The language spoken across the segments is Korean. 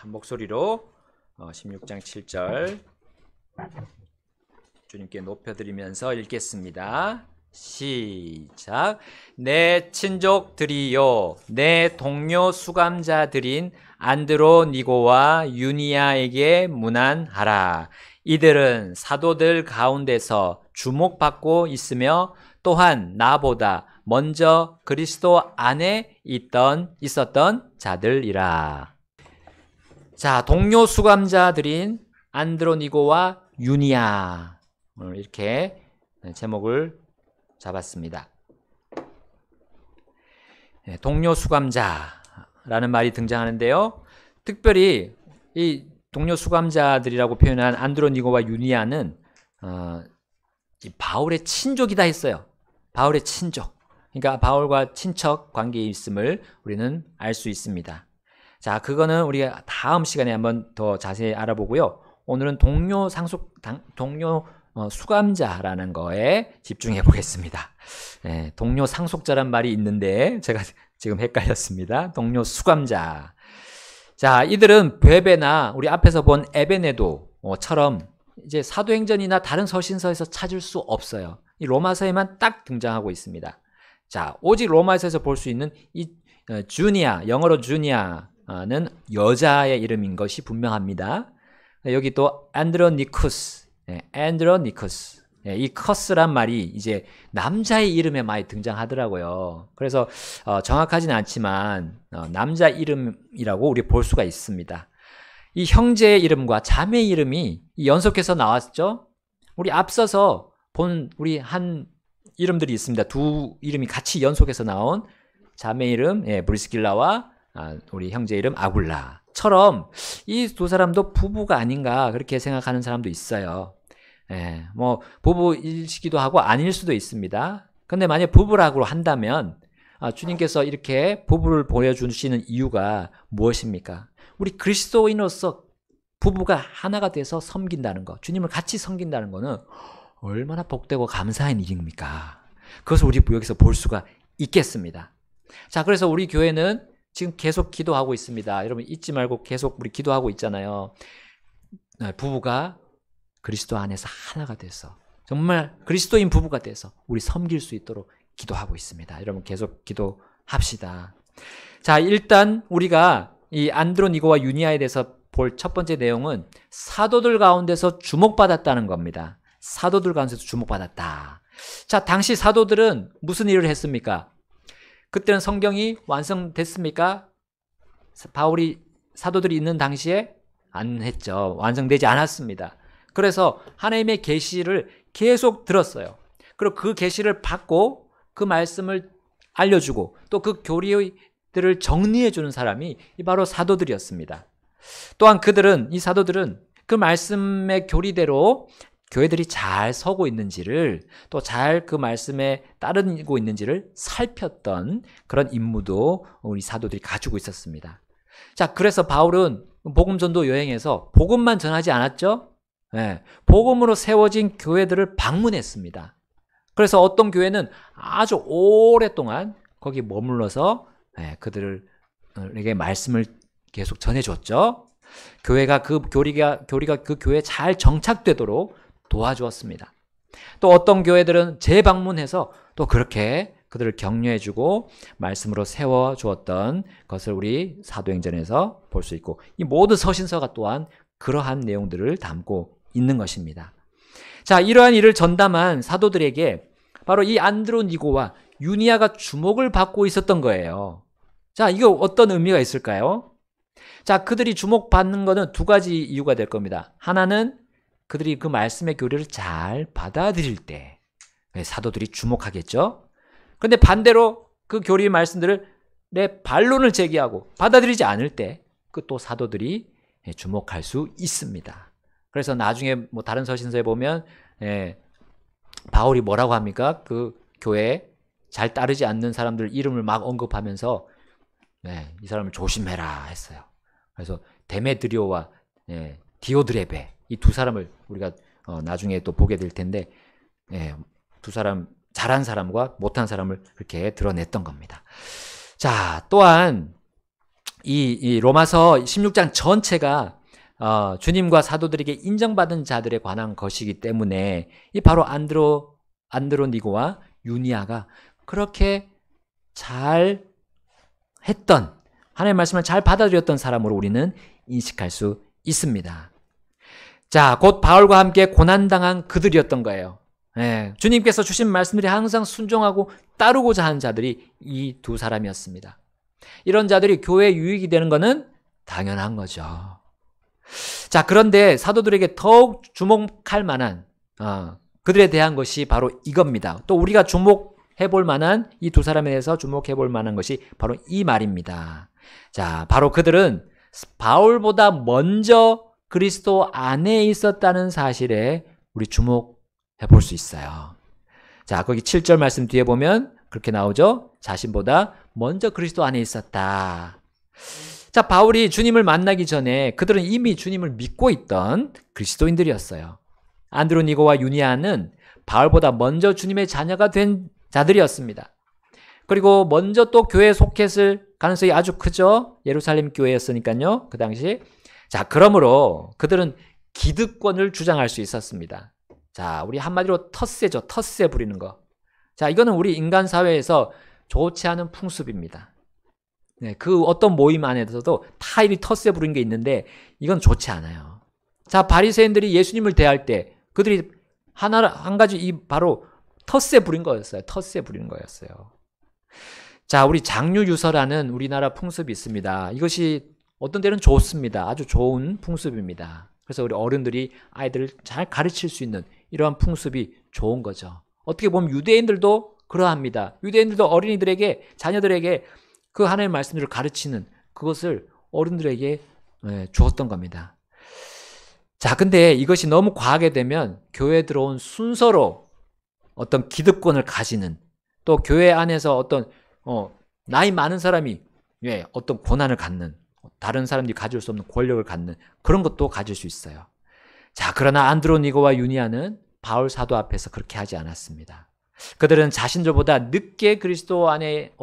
한 목소리로 16장 7절 주님께 높여드리면서 읽겠습니다. 시작. 내 친족들이요 내 동료 수감자들인 안드로니고와 유니아에게 문안하라. 이들은 사도들 가운데서 주목받고 있으며 또한 나보다 먼저 그리스도 안에 있었던 자들이라. 자, 동료 수감자들인 안드로니고와 유니아, 오늘 이렇게 제목을 잡았습니다. 동료 수감자라는 말이 등장하는데요. 특별히 이 동료 수감자들이라고 표현한 안드로니고와 유니아는 바울의 친족이다 했어요. 바울의 친족. 그러니까 바울과 친척 관계에 있음을 우리는 알 수 있습니다. 자, 그거는 우리가 다음 시간에 한번 더 자세히 알아보고요. 오늘은 동료 수감자라는 거에 집중해 보겠습니다. 동료 상속자란 말이 있는데 제가 지금 헷갈렸습니다. 동료 수감자. 자, 이들은 베베나 우리 앞에서 본 에베네도처럼 이제 사도행전이나 다른 서신서에서 찾을 수 없어요. 이 로마서에만 딱 등장하고 있습니다. 자, 오직 로마서에서 볼 수 있는 이 주니아, 영어로 주니아는 여자의 이름인 것이 분명합니다. 여기 또 안드로니쿠스, 이 커스란 말이 이제 남자의 이름에 많이 등장하더라고요. 그래서 정확하지는 않지만 남자 이름이라고 우리 볼 수가 있습니다. 이 형제의 이름과 자매의 이름이 연속해서 나왔죠. 우리 앞서서 본 우리 한 이름들이 있습니다. 두 이름이 같이 연속해서 나온 자매 이름 브리스길라와 우리 형제 이름 아굴라처럼 이 두 사람도 부부가 아닌가 그렇게 생각하는 사람도 있어요. 뭐 부부이시기도 하고 아닐 수도 있습니다. 근데 만약 부부라고 한다면 주님께서 이렇게 부부를 보여주시는 이유가 무엇입니까? 우리 그리스도인으로서 부부가 하나가 돼서 섬긴다는 것, 주님을 같이 섬긴다는 것은 얼마나 복되고 감사한 일입니까? 그것을 우리 여기서 볼 수가 있겠습니다. 자, 그래서 우리 교회는 지금 계속 기도하고 있습니다. 여러분 잊지 말고 계속 우리 기도하고 있잖아요. 부부가 그리스도 안에서 하나가 돼서 정말 그리스도인 부부가 돼서 우리 섬길 수 있도록 기도하고 있습니다. 여러분 계속 기도합시다. 자, 일단 우리가 이 안드로니고와 유니아에 대해서 볼 첫 번째 내용은 사도들 가운데서 주목받았다는 겁니다. 사도들 가운데서 주목받았다. 자, 당시 사도들은 무슨 일을 했습니까? 그때는 성경이 완성됐습니까? 사도들이 있는 당시에 안 했죠. 완성되지 않았습니다. 그래서 하나님의 계시를 계속 들었어요. 그리고 그 계시를 받고 그 말씀을 알려주고 또 그 교리들을 정리해주는 사람이 바로 사도들이었습니다. 또한 이 사도들은 그 말씀의 교리대로 교회들이 잘 서고 있는지를 또 잘 그 말씀에 따르고 있는지를 살폈던 그런 임무도 우리 사도들이 가지고 있었습니다. 자, 그래서 바울은 복음전도 여행에서 복음만 전하지 않았죠? 복음으로 세워진 교회들을 방문했습니다. 그래서 어떤 교회는 아주 오랫동안 거기 머물러서 그들에게 말씀을 계속 전해줬죠. 교회가 그 교리가 그 교회에 잘 정착되도록 도와주었습니다. 또 어떤 교회들은 재방문해서 또 그렇게 그들을 격려해주고 말씀으로 세워주었던 것을 우리 사도행전에서 볼 수 있고 이 모든 서신서가 또한 그러한 내용들을 담고 있는 것입니다. 자, 이러한 일을 전담한 사도들에게 바로 이 안드로니고와 유니아가 주목을 받고 있었던 거예요. 자, 이거 어떤 의미가 있을까요? 자, 그들이 주목받는 것은 두 가지 이유가 될 겁니다. 하나는 그들이 그 말씀의 교리를 잘 받아들일 때 사도들이 주목하겠죠. 그런데 반대로 그 교리의 말씀들을 내 반론을 제기하고 받아들이지 않을 때 그 또 사도들이 주목할 수 있습니다. 그래서 나중에 뭐 다른 서신서에 보면 바울이 뭐라고 합니까? 그 교회에 잘 따르지 않는 사람들 이름을 막 언급하면서 이 사람을 조심해라 했어요. 그래서 데메드리오와 디오드레베 이 두 사람을 우리가 나중에 또 보게 될 텐데 두 사람 잘한 사람과 못한 사람을 그렇게 드러냈던 겁니다. 자, 또한 이 로마서 16장 전체가 주님과 사도들에게 인정받은 자들에 관한 것이기 때문에 이 바로 안드로니고와 유니아가 그렇게 잘 했던, 하나님의 말씀을 잘 받아들였던 사람으로 우리는 인식할 수 있습니다. 자, 곧 바울과 함께 고난당한 그들이었던 거예요. 주님께서 주신 말씀들이 항상 순종하고 따르고자 하는 자들이 이 두 사람이었습니다. 이런 자들이 교회에 유익이 되는 것은 당연한 거죠. 자, 그런데 사도들에게 더욱 주목할 만한 그들에 대한 것이 바로 이겁니다. 또 우리가 주목해 볼 만한 이 두 사람에 대해서 주목해 볼 만한 것이 바로 이 말입니다. 자, 바로 그들은 바울보다 먼저 그리스도 안에 있었다는 사실에 우리 주목해 볼 수 있어요. 자, 거기 7절 말씀 뒤에 보면 그렇게 나오죠. 자신보다 먼저 그리스도 안에 있었다. 자, 바울이 주님을 만나기 전에 그들은 이미 주님을 믿고 있던 그리스도인들이었어요. 안드로니고와 유니아는 바울보다 먼저 주님의 자녀가 된 자들이었습니다. 그리고 먼저 또 교회에 속했을 가능성이 아주 크죠. 예루살렘 교회였으니까요. 그 당시. 자, 그러므로 그들은 기득권을 주장할 수 있었습니다. 자, 우리 한마디로 텃세죠. 텃세 부리는 거. 자, 이거는 우리 인간 사회에서 좋지 않은 풍습입니다. 그 어떤 모임 안에서도 다 이리 텃세 부리는 게 있는데 이건 좋지 않아요. 자, 바리새인들이 예수님을 대할 때 그들이 한 가지 바로 텃세 부린 거였어요. 텃세 부리는 거였어요. 자, 우리 장유유서라는 우리나라 풍습이 있습니다. 이것이 어떤 때는 좋습니다. 아주 좋은 풍습입니다. 그래서 우리 어른들이 아이들을 잘 가르칠 수 있는 이러한 풍습이 좋은 거죠. 어떻게 보면 유대인들도 그러합니다. 유대인들도 어린이들에게, 자녀들에게 그 하나님의 말씀들을 가르치는 그것을 어른들에게 주었던 겁니다. 자, 근데 이것이 너무 과하게 되면 교회에 들어온 순서로 어떤 기득권을 가지는, 또 교회 안에서 어떤 나이 많은 사람이 어떤 권한을 갖는, 다른 사람들이 가질 수 없는 권력을 갖는 그런 것도 가질 수 있어요. 자, 그러나 안드로니고와 유니아는 바울 사도 앞에서 그렇게 하지 않았습니다. 그들은 자신들보다 늦게 그리스도 안에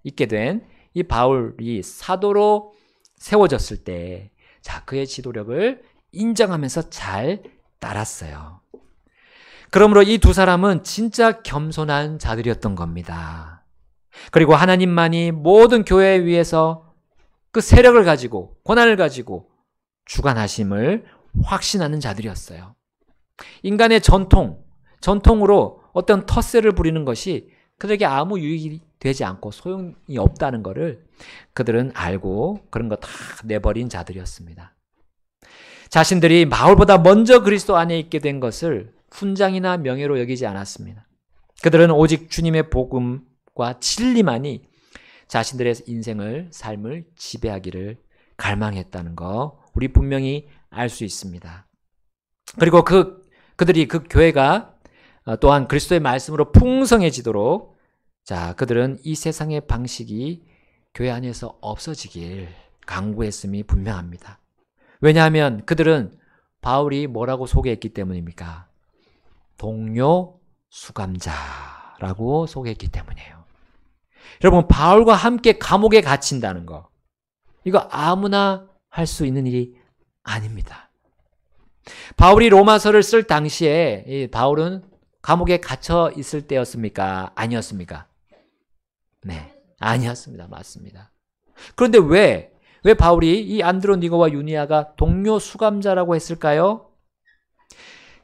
있게 된 이 바울이 사도로 세워졌을 때, 자, 그의 지도력을 인정하면서 잘 따랐어요. 그러므로 이 두 사람은 진짜 겸손한 자들이었던 겁니다. 그리고 하나님만이 모든 교회 위에서 그 세력을 가지고 권한을 가지고 주관하심을 확신하는 자들이었어요. 인간의 전통으로 어떤 텃세를 부리는 것이 그들에게 아무 유익이 되지 않고 소용이 없다는 것을 그들은 알고 그런 거 다 내버린 자들이었습니다. 자신들이 바울보다 먼저 그리스도 안에 있게 된 것을 훈장이나 명예로 여기지 않았습니다. 그들은 오직 주님의 복음과 진리만이 자신들의 삶을 지배하기를 갈망했다는 거 우리 분명히 알 수 있습니다. 그리고 그들이 그 교회가 또한 그리스도의 말씀으로 풍성해지도록, 자, 그들은 이 세상의 방식이 교회 안에서 없어지길 강구했음이 분명합니다. 왜냐하면 그들은 바울이 뭐라고 소개했기 때문입니까? 동료 수감자라고 소개했기 때문이에요. 여러분, 바울과 함께 감옥에 갇힌다는 거, 이거 아무나 할 수 있는 일이 아닙니다. 바울이 로마서를 쓸 당시에 바울은 감옥에 갇혀 있을 때였습니까? 아니었습니까? 네, 아니었습니다. 맞습니다. 그런데 왜 바울이 이 안드로니고와 유니아가 동료 수감자라고 했을까요?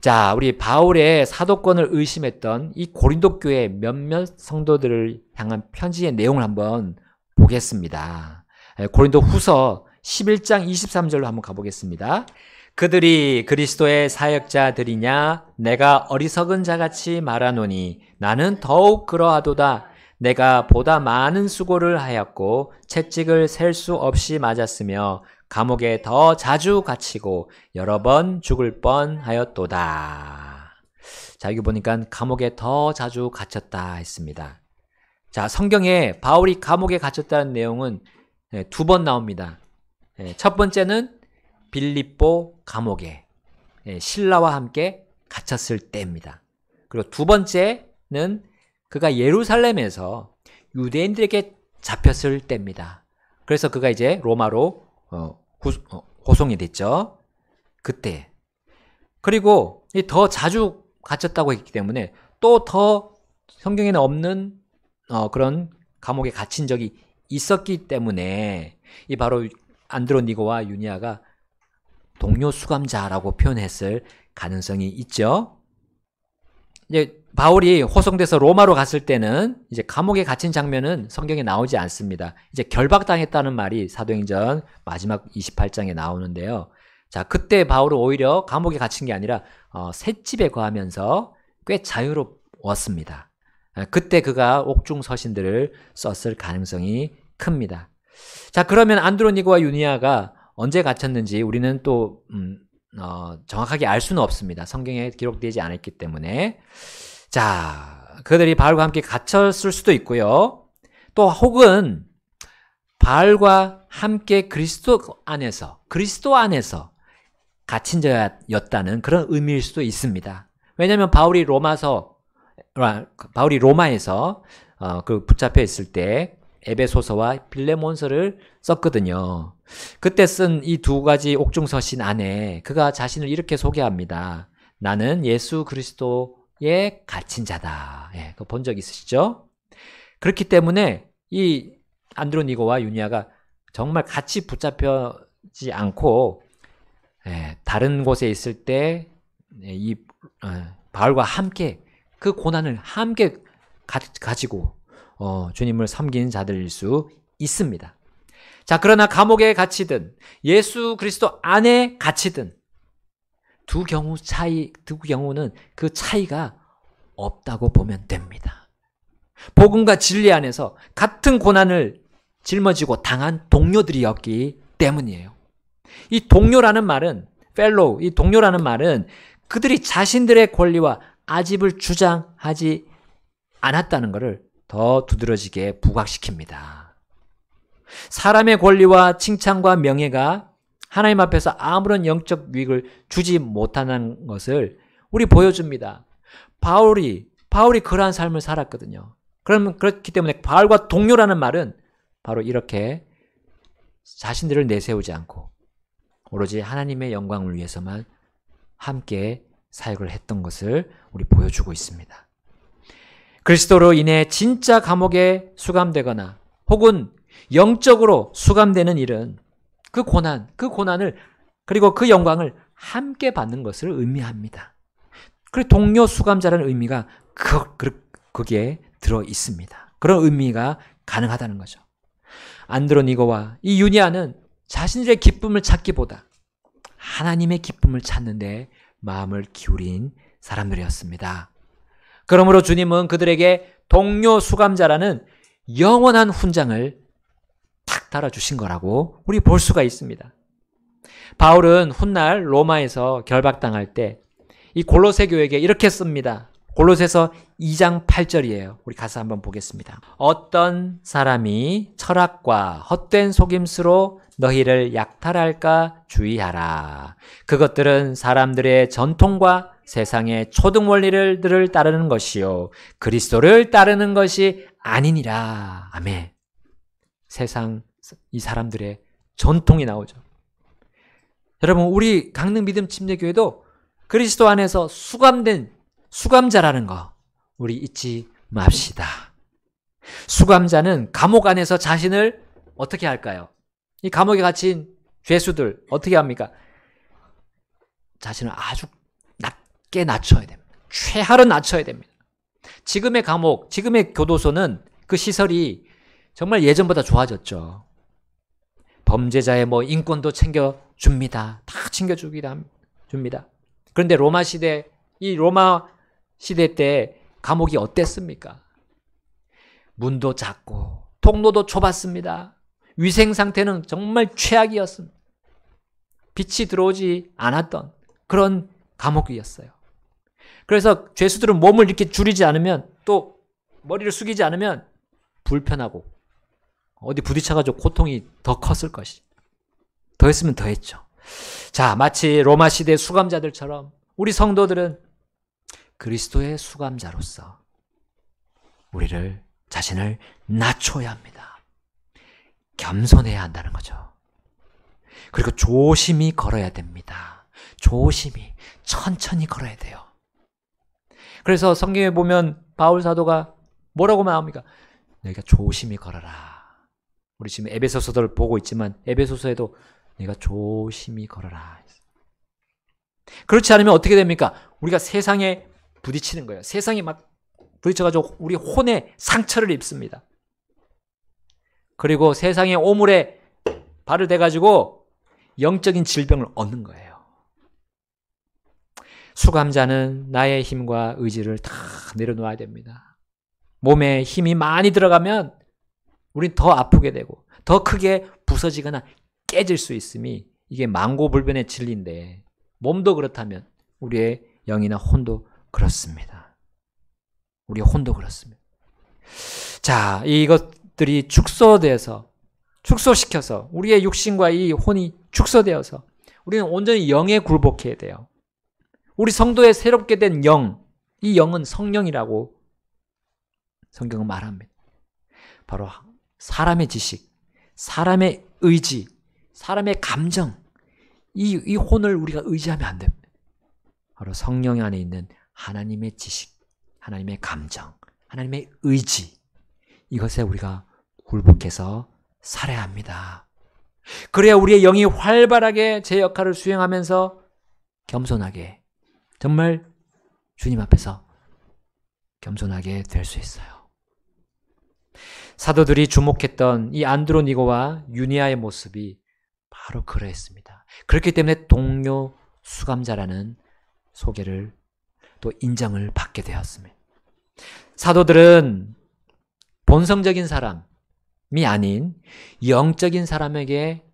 자, 우리 바울의 사도권을 의심했던 이 고린도 교회 몇몇 성도들을 향한 편지의 내용을 한번 보겠습니다. 고린도 후서 11장 23절로 한번 가보겠습니다. 그들이 그리스도의 사역자들이냐? 내가 어리석은 자같이 말하노니 나는 더욱 그러하도다. 내가 보다 많은 수고를 하였고 채찍을 셀 수 없이 맞았으며 감옥에 더 자주 갇히고 여러 번 죽을 뻔하였도다. 자, 여기 보니까 감옥에 더 자주 갇혔다 했습니다. 자, 성경에 바울이 감옥에 갇혔다는 내용은 두 번 나옵니다. 첫 번째는 빌립보 감옥에 신라와 함께 갇혔을 때입니다. 그리고 두 번째는 그가 예루살렘에서 유대인들에게 잡혔을 때입니다. 그래서 그가 이제 로마로 호송이 됐죠. 그때. 그리고 더 자주 갇혔다고 했기 때문에 또 더 성경에는 없는 그런 감옥에 갇힌 적이 있었기 때문에 이 바로 안드로니고와 유니아가 동료 수감자라고 표현했을 가능성이 있죠. 이제 바울이 호송돼서 로마로 갔을 때는 이제 감옥에 갇힌 장면은 성경에 나오지 않습니다. 이제 결박당했다는 말이 사도행전 마지막 28장에 나오는데요. 자, 그때 바울은 오히려 감옥에 갇힌 게 아니라 셋집에 거하면서 꽤 자유로웠습니다. 그때 그가 옥중 서신들을 썼을 가능성이 큽니다. 자, 그러면 안드로니고와 유니아가 언제 갇혔는지 우리는 또 정확하게 알 수는 없습니다. 성경에 기록되지 않았기 때문에. 자, 그들이 바울과 함께 갇혔을 수도 있고요. 또 혹은 바울과 함께 그리스도 안에서 갇힌 자였다는 그런 의미일 수도 있습니다. 왜냐하면 바울이 로마에서 그 붙잡혀 있을 때 에베소서와 빌레몬서를 썼거든요. 그때 쓴 이 두 가지 옥중서신 안에 그가 자신을 이렇게 소개합니다. 나는 예수 그리스도의 갇힌 자다. 예, 그거 본 적 있으시죠? 그렇기 때문에 이 안드로니고와 유니아가 정말 같이 붙잡혀지 않고 다른 곳에 있을 때 이 바울과 함께 그 고난을 함께 가지고 주님을 섬긴 자들일 수 있습니다. 자, 그러나 감옥에 갇히든 예수 그리스도 안에 갇히든 두 경우는 그 차이가 없다고 보면 됩니다. 복음과 진리 안에서 같은 고난을 짊어지고 당한 동료들이었기 때문이에요. 이 동료라는 말은 이 동료라는 말은 그들이 자신들의 권리와 아집을 주장하지 않았다는 것을 더 두드러지게 부각시킵니다. 사람의 권리와 칭찬과 명예가 하나님 앞에서 아무런 영적 유익을 주지 못하는 것을 우리 보여줍니다. 바울이 그러한 삶을 살았거든요. 그렇기 때문에 바울과 동료라는 말은 바로 이렇게 자신들을 내세우지 않고 오로지 하나님의 영광을 위해서만 함께 사역을 했던 것을 우리 보여주고 있습니다. 그리스도로 인해 진짜 감옥에 수감되거나 혹은 영적으로 수감되는 일은 그 고난을 그리고 그 영광을 함께 받는 것을 의미합니다. 그리고 동료 수감자라는 의미가 거기에 들어 있습니다. 그런 의미가 가능하다는 거죠. 안드로니고와 이 유니아는 자신들의 기쁨을 찾기보다 하나님의 기쁨을 찾는 데 마음을 기울인 사람들이었습니다. 그러므로 주님은 그들에게 동료 수감자라는 영원한 훈장을 탁 달아주신 거라고 우리 볼 수가 있습니다. 바울은 훗날 로마에서 결박당할 때 이 골로새 교회에게 이렇게 씁니다. 골로새서 2장 8절이에요. 우리 가서 한번 보겠습니다. 어떤 사람이 철학과 헛된 속임수로 너희를 약탈할까 주의하라. 그것들은 사람들의 전통과 세상의 초등 원리를 따르는 것이요 그리스도를 따르는 것이 아니니라. 아멘. 세상 이 사람들의 전통이 나오죠. 여러분, 우리 강릉 믿음 침례교회도 그리스도 안에서 수감된 수감자라는 거 우리 잊지 맙시다. 수감자는 감옥 안에서 자신을 어떻게 할까요? 이 감옥에 갇힌 죄수들 어떻게 합니까? 자신을 아주 낮게 낮춰야 됩니다. 최하로 낮춰야 됩니다. 지금의 감옥, 지금의 교도소는 그 시설이 정말 예전보다 좋아졌죠. 범죄자의 인권도 챙겨줍니다. 다 챙겨줍니다. 그런데 로마 시대 때 감옥이 어땠습니까? 문도 작고 통로도 좁았습니다. 위생 상태는 정말 최악이었습니다. 빛이 들어오지 않았던 그런 감옥이었어요. 그래서 죄수들은 몸을 이렇게 줄이지 않으면 또 머리를 숙이지 않으면 불편하고 어디 부딪혀가지고 고통이 더 컸을 것이. 더 했으면 더 했죠. 자, 마치 로마 시대 수감자들처럼 우리 성도들은 그리스도의 수감자로서 자신을 낮춰야 합니다. 겸손해야 한다는 거죠. 그리고 조심히 걸어야 됩니다. 조심히, 천천히 걸어야 돼요. 그래서 성경에 보면 바울 사도가 뭐라고 말합니까? 너희가 조심히 걸어라. 우리 지금 에베소서를 보고 있지만 에베소서에도 너희가 조심히 걸어라. 그렇지 않으면 어떻게 됩니까? 우리가 세상에 부딪히는 거예요. 세상에 막 부딪혀가지고 우리 혼에 상처를 입습니다. 그리고 세상의 오물에 발을 대가지고 영적인 질병을 얻는 거예요. 수감자는 나의 힘과 의지를 다 내려놓아야 됩니다. 몸에 힘이 많이 들어가면 우린 더 아프게 되고 더 크게 부서지거나 깨질 수 있음이 이게 만고불변의 진리인데 몸도 그렇다면 우리의 영이나 혼도 그렇습니다. 우리의 혼도 그렇습니다. 자, 이것들이 축소시켜서 우리의 육신과 이 혼이 축소되어서 우리는 온전히 영에 굴복해야 돼요. 우리 성도의 새롭게 된 영, 이 영은 성령이라고 성경은 말합니다. 바로 사람의 지식, 사람의 의지, 사람의 감정, 이 혼을 우리가 의지하면 안 됩니다. 바로 성령 안에 있는 하나님의 지식, 하나님의 감정, 하나님의 의지, 이것에 우리가 굴복해서 살아야 합니다. 그래야 우리의 영이 활발하게 제 역할을 수행하면서 겸손하게, 정말 주님 앞에서 겸손하게 될 수 있어요. 사도들이 주목했던 이 안드로니고와 유니아의 모습이 바로 그러했습니다. 그렇기 때문에 동료 수감자라는 소개를 또 인정을 받게 되었습니다. 사도들은 본성적인 사람이 아닌 영적인 사람에게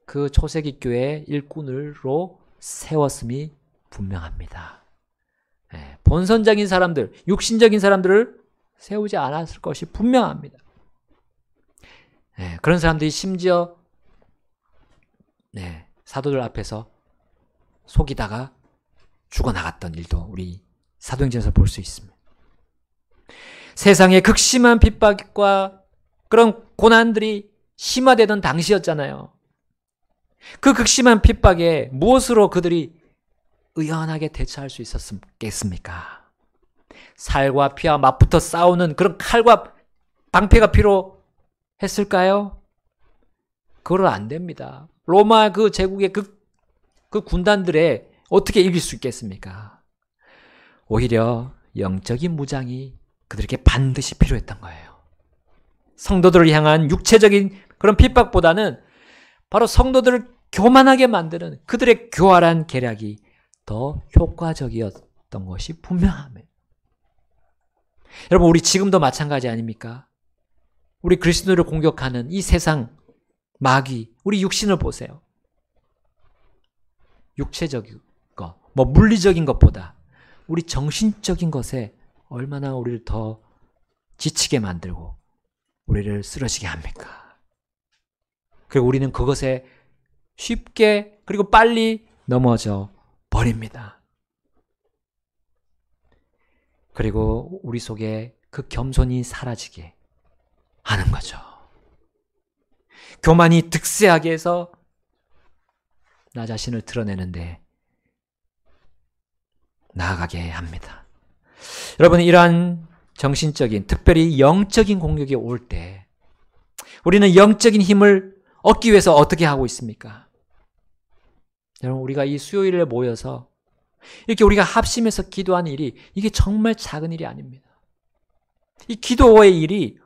그 초세기 교회 일꾼으로 세웠음이 분명합니다. 본선적인 사람들, 육신적인 사람들을 세우지 않았을 것이 분명합니다. 그런 사람들이 심지어 사도들 앞에서 속이다가 죽어나갔던 일도 우리 사도행전에서 볼 수 있습니다. 세상의 극심한 핍박과 그런 고난들이 심화되던 당시였잖아요. 그 극심한 핍박에 무엇으로 그들이 의연하게 대처할 수 있었겠습니까? 살과 피와 맞붙어 싸우는 그런 칼과 방패가 필요했을까요? 그건 안 됩니다. 로마 그 제국의 그 군단들에 어떻게 이길 수 있겠습니까? 오히려 영적인 무장이 그들에게 반드시 필요했던 거예요. 성도들을 향한 육체적인 그런 핍박보다는 바로 성도들을 교만하게 만드는 그들의 교활한 계략이 더 효과적이었던 것이 분명합니다. 여러분, 우리 지금도 마찬가지 아닙니까? 우리 그리스도를 공격하는 이 세상 마귀, 우리 육신을 보세요. 육체적인 것, 물리적인 것보다 우리 정신적인 것에 얼마나 우리를 더 지치게 만들고 우리를 쓰러지게 합니까? 그리고 우리는 그것에 쉽게 그리고 빨리 넘어져 버립니다. 그리고 우리 속에 그 겸손이 사라지게 하는 거죠. 교만이 득세하게 해서 나 자신을 드러내는데 나아가게 합니다. 여러분, 이러한 정신적인, 특별히 영적인 공격이 올 때 우리는 영적인 힘을 얻기 위해서 어떻게 하고 있습니까? 여러분, 우리가 이 수요일에 모여서 이렇게 우리가 합심해서 기도하는 일이 이게 정말 작은 일이 아닙니다. 이 기도의 일이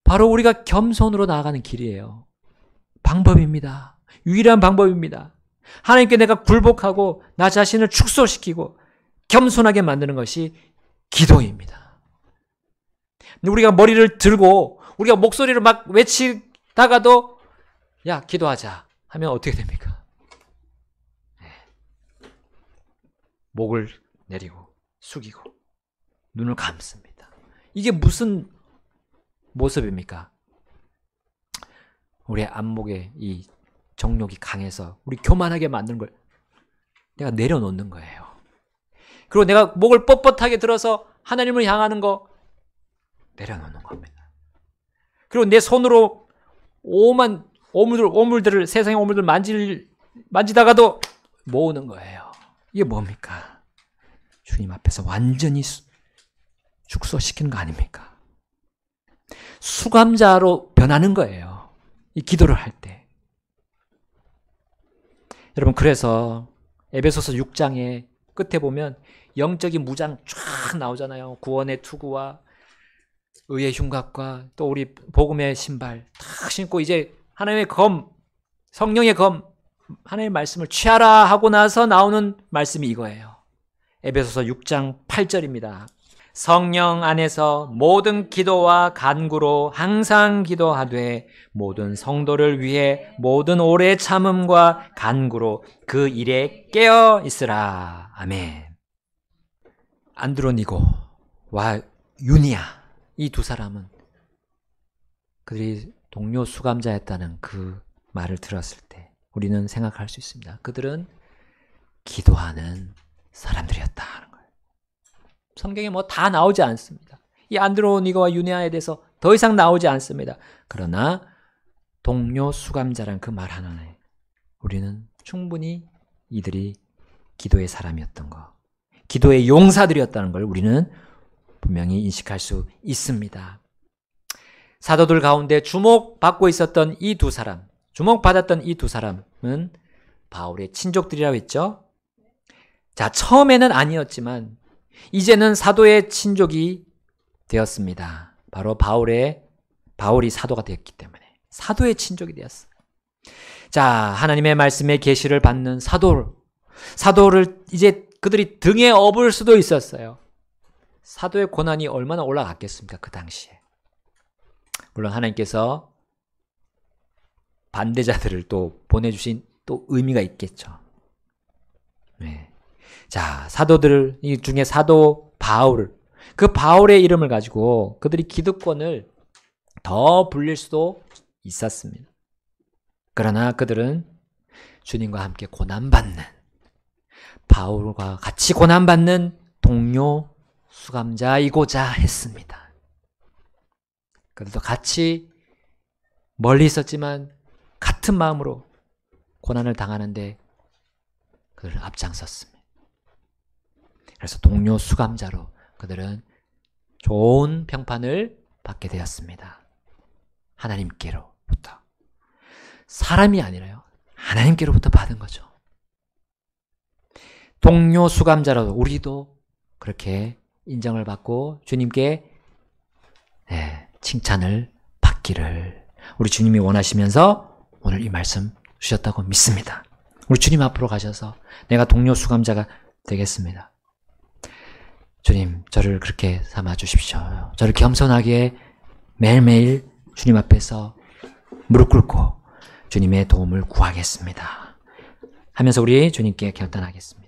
바로 우리가 겸손으로 나아가는 길이에요. 방법입니다. 유일한 방법입니다. 하나님께 내가 굴복하고 나 자신을 축소시키고 겸손하게 만드는 것이 기도입니다. 우리가 머리를 들고 우리가 목소리를 막 외치다가도 야, 기도하자 하면 어떻게 됩니까? 목을 내리고 숙이고 눈을 감습니다. 이게 무슨 모습입니까? 우리의 안목에 이 정욕이 강해서 우리 교만하게 만드는 걸 내가 내려놓는 거예요. 그리고 내가 목을 뻣뻣하게 들어서 하나님을 향하는 거 내려놓는 겁니다. 그리고 내 손으로 오만 오물들을 세상의 오물들 만지다가도 모으는 거예요. 이게 뭡니까? 주님 앞에서 완전히 축소시키는 거 아닙니까? 수감자로 변하는 거예요. 이 기도를 할 때. 여러분, 그래서 에베소서 6장의 끝에 보면 영적인 무장 쫙 나오잖아요. 구원의 투구와 의의 흉곽과 또 우리 복음의 신발 탁 신고 이제 하나님의 검, 성령의 검, 하나님의 말씀을 취하라 하고 나서 나오는 말씀이 이거예요. 에베소서 6장 8절입니다. 성령 안에서 모든 기도와 간구로 항상 기도하되 모든 성도를 위해 모든 오래 참음과 간구로 그 일에 깨어 있으라. 아멘. 안드로니고와 유니아, 이 두 사람은 그들이 동료 수감자였다는 그 말을 들었을 때 우리는 생각할 수 있습니다. 그들은 기도하는 사람들이었다 하는 거예요. 성경에 뭐 다 나오지 않습니다. 이 안드로니고와 유니아에 대해서 더 이상 나오지 않습니다. 그러나 동료 수감자란 그 말 하나에 우리는 충분히 이들이 기도의 사람이었던 거, 기도의 용사들이었다는 걸 우리는 분명히 인식할 수 있습니다. 사도들 가운데 주목받고 있었던 이 두 사람, 주목받았던 이 두 사람은 바울의 친족들이라고 했죠. 자, 처음에는 아니었지만 이제는 사도의 친족이 되었습니다. 바로 바울이 사도가 되었기 때문에 사도의 친족이 되었어요. 자, 하나님의 말씀의 계시를 받는 사도를 이제 그들이 등에 업을 수도 있었어요. 사도의 고난이 얼마나 올라갔겠습니까? 그 당시에. 물론 하나님께서 반대자들을 또 보내주신 또 의미가 있겠죠. 네. 자, 사도들 중에 사도 바울, 그 바울의 이름을 가지고 그들이 기득권을 더 불릴 수도 있었습니다. 그러나 그들은 주님과 함께 고난받는, 바울과 같이 고난받는 동료 수감자이고자 했습니다. 그들도 같이 멀리 있었지만 같은 마음으로 고난을 당하는데 그들은 앞장섰습니다. 그래서 동료 수감자로 그들은 좋은 평판을 받게 되었습니다. 하나님께로부터. 사람이 아니라요. 하나님께로부터 받은 거죠. 동료 수감자로 우리도 그렇게 인정을 받고 주님께 칭찬을 받기를 우리 주님이 원하시면서 오늘 이 말씀 주셨다고 믿습니다. 우리 주님 앞으로 가셔서 내가 동료 수감자가 되겠습니다. 주님, 저를 그렇게 삼아 주십시오. 저를 겸손하게 매일매일 주님 앞에서 무릎 꿇고 주님의 도움을 구하겠습니다 하면서 우리 주님께 결단하겠습니다.